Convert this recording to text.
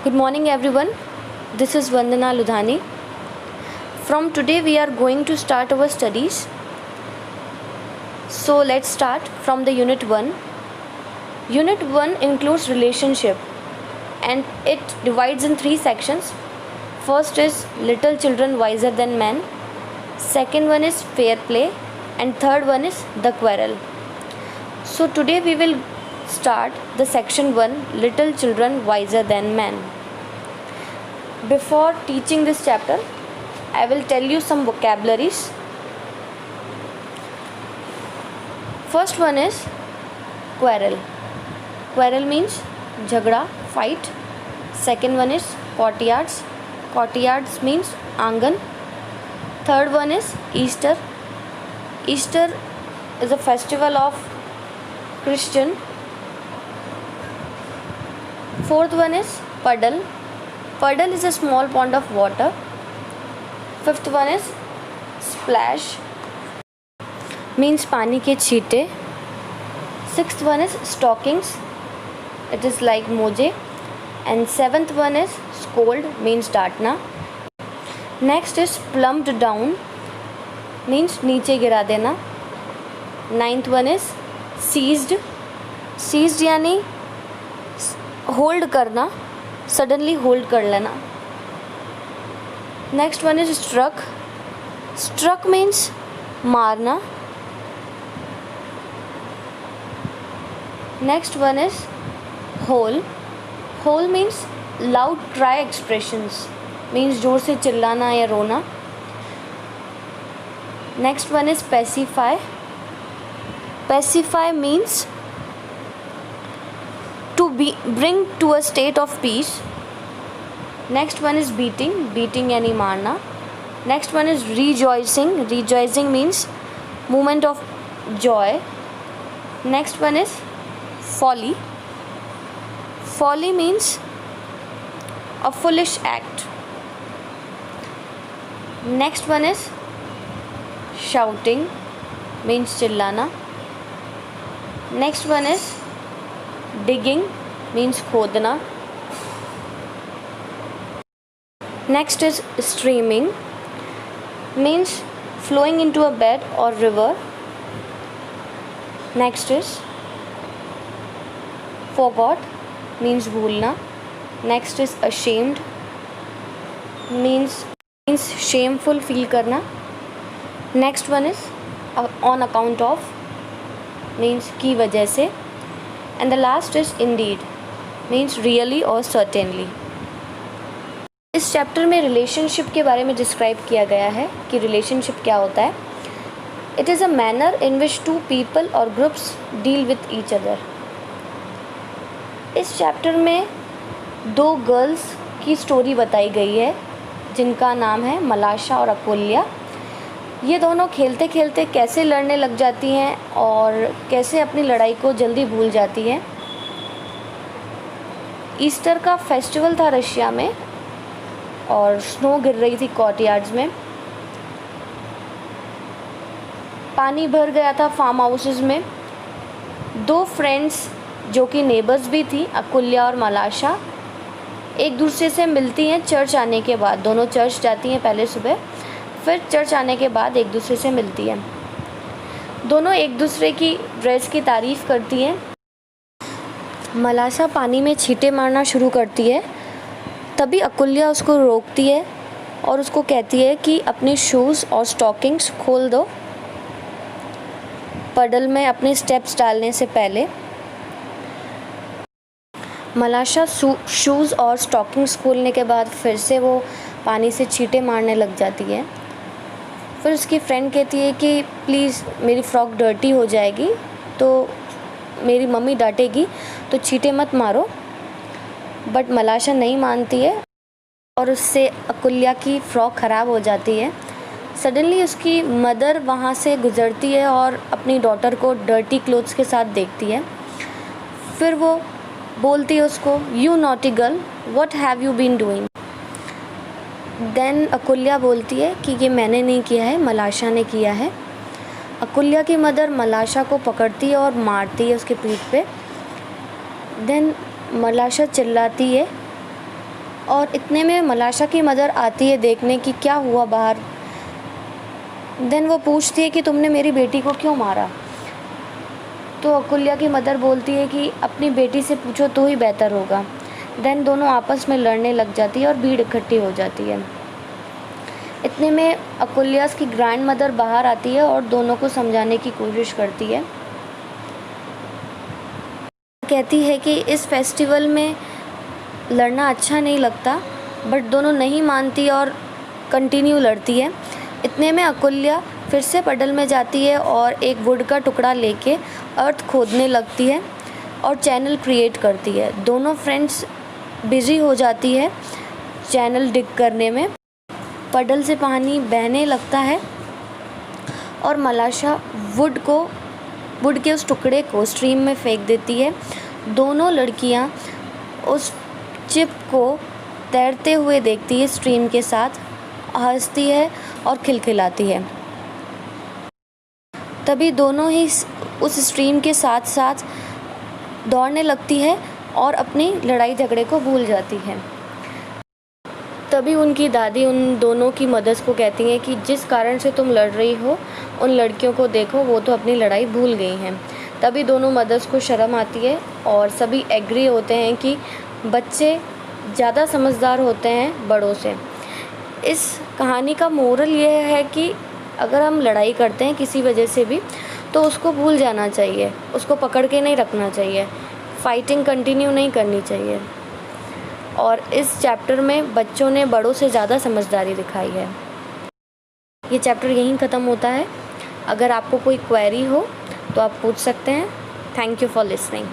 Good morning everyone. This is Vandana Ludhani. From today we are going to start our studies. So let's start from the Unit 1. Unit 1 includes relationship and it divides in 3 sections. First is little children wiser than men. Second one is fair play and third one is the quarrel. So today we will start the section 1, little children wiser than men. Before teaching this chapter, I will tell you some vocabularies. First one is quarrel. Quarrel means jhagda, fight. Second one is courtyards. Courtyards means aangan. Third one is Easter. Easter is a festival of Christian. Fourth one is puddle. Puddle is a small pond of water. Fifth one is splash, means पानी के छींटे. Sixth one is stockings, it is like मोजे. And seventh one is scold, means डांटना. Next is plumped down, means नीचे गिरा देना. Ninth one is seized. Seized यानी hold करना, suddenly hold कर लेना. Next one is struck. Struck means मारना. Next one is howl. Howl means loud cry expressions, means जोर से चिल्लाना या रोना. Next one is pacify. Pacify means to bring to a state of peace. Next one is beating. Beating यानी मारना. Next one is rejoicing. Rejoicing means moment of joy. Next one is folly. Folly means a foolish act. Next one is shouting, means चिल्लाना. Next one is digging, means खोदना. Next is streaming, means flowing into a bed or river. Next is forgot, means भूलना. Next is ashamed, means shameful feel करना. Next one is on account of, means की वजह से. And the last is indeed, means really or certainly. इस chapter में relationship के बारे में डिस्क्राइब किया गया है कि रिलेशनशिप क्या होता है. It is a manner in which two people और groups deal with each other. इस चैप्टर में 2 गर्ल्स की स्टोरी बताई गई है जिनका नाम है मलाशा और अकुल्या. ये दोनों खेलते खेलते कैसे लड़ने लग जाती हैं और कैसे अपनी लड़ाई को जल्दी भूल जाती हैं. ईस्टर का फेस्टिवल था रशिया में और स्नो गिर रही थी कोर्टयार्ड्स में. पानी भर गया था फार्म हाउसेस में. 2 फ्रेंड्स जो कि नेबर्स भी थी, अकुल्या और मलाशा, एक दूसरे से मिलती हैं चर्च आने के बाद. दोनों चर्च जाती हैं पहले सुबह, फिर चर्च आने के बाद एक दूसरे से मिलती हैं. दोनों एक दूसरे की ड्रेस की तारीफ़ करती हैं. मलाशा पानी में छींटे मारना शुरू करती है. तभी अकुल्या उसको रोकती है और उसको कहती है कि अपने शूज़ और स्टॉकिंग्स खोल दो पडल में अपने स्टेप्स डालने से पहले. मलाशा शूज़ और स्टॉकिंग्स खोलने के बाद फिर से वो पानी से छींटे मारने लग जाती है. फिर उसकी फ्रेंड कहती है कि प्लीज़ मेरी फ़्रॉक डर्टी हो जाएगी तो मेरी मम्मी डांटेगी, तो छींटे मत मारो. बट मलाशा नहीं मानती है और उससे अकुल्या की फ़्रॉक ख़राब हो जाती है. सडनली उसकी मदर वहाँ से गुज़रती है और अपनी डॉटर को डर्टी क्लोथ्स के साथ देखती है. फिर वो बोलती है उसको, you naughty girl, what have you been doing. Then Akulya बोलती है कि ये मैंने नहीं किया है, मलाशा ने किया है. अकुल्या की मदर मलाशा को पकड़ती है और मारती है उसके पीठ पे. देन मलाशा चिल्लाती है और इतने में मलाशा की मदर आती है देखने कि क्या हुआ बाहर। देन वो पूछती है कि तुमने मेरी बेटी को क्यों मारा। तो अकुल्या की मदर बोलती है कि अपनी बेटी से पूछो तो ही बेहतर होगा। देन दोनों आपस में लड़ने लग जाती है और भीड़ इकट्ठी हो जाती है। इतने में अकुल्यास की ग्रैंड मदर बाहर आती है और दोनों को समझाने की कोशिश करती है। कहती है कि इस फेस्टिवल में लड़ना अच्छा नहीं लगता, बट दोनों नहीं मानती और कंटिन्यू लड़ती है। इतने में अकुल्या फिर से पडल में जाती है और एक वुड का टुकड़ा लेके अर्थ खोदने लगती है और चैनल क्रिएट करती है। दोनों फ्रेंड्स बिजी हो जाती है चैनल डिग करने में। पडल से पानी बहने लगता है और मलाशा वुड के उस टुकड़े को स्ट्रीम में फेंक देती है। दोनों लड़कियां उस चिप को तैरते हुए देखती है स्ट्रीम के साथ, हंसती है और खिलखिलाती है। तभी दोनों ही उस स्ट्रीम के साथ साथ दौड़ने लगती है और अपनी लड़ाई झगड़े को भूल जाती है। तभी उनकी दादी उन दोनों की मदर्स को कहती हैं कि जिस कारण से तुम लड़ रही हो उन लड़कियों को देखो, वो तो अपनी लड़ाई भूल गई हैं। तभी दोनों मदर्स को शर्म आती है और सभी एग्री होते हैं कि बच्चे ज़्यादा समझदार होते हैं बड़ों से। इस कहानी का मोरल ये है कि अगर हम लड़ाई करते हैं किसी वजह से भी तो उसको भूल जाना चाहिए, उसको पकड़ के नहीं रखना चाहिए, फाइटिंग कंटिन्यू नहीं करनी चाहिए। और इस चैप्टर में बच्चों ने बड़ों से ज़्यादा समझदारी दिखाई है। ये चैप्टर यहीं ख़त्म होता है। अगर आपको कोई क्वेरी हो तो आप पूछ सकते हैं। Thank you for listening.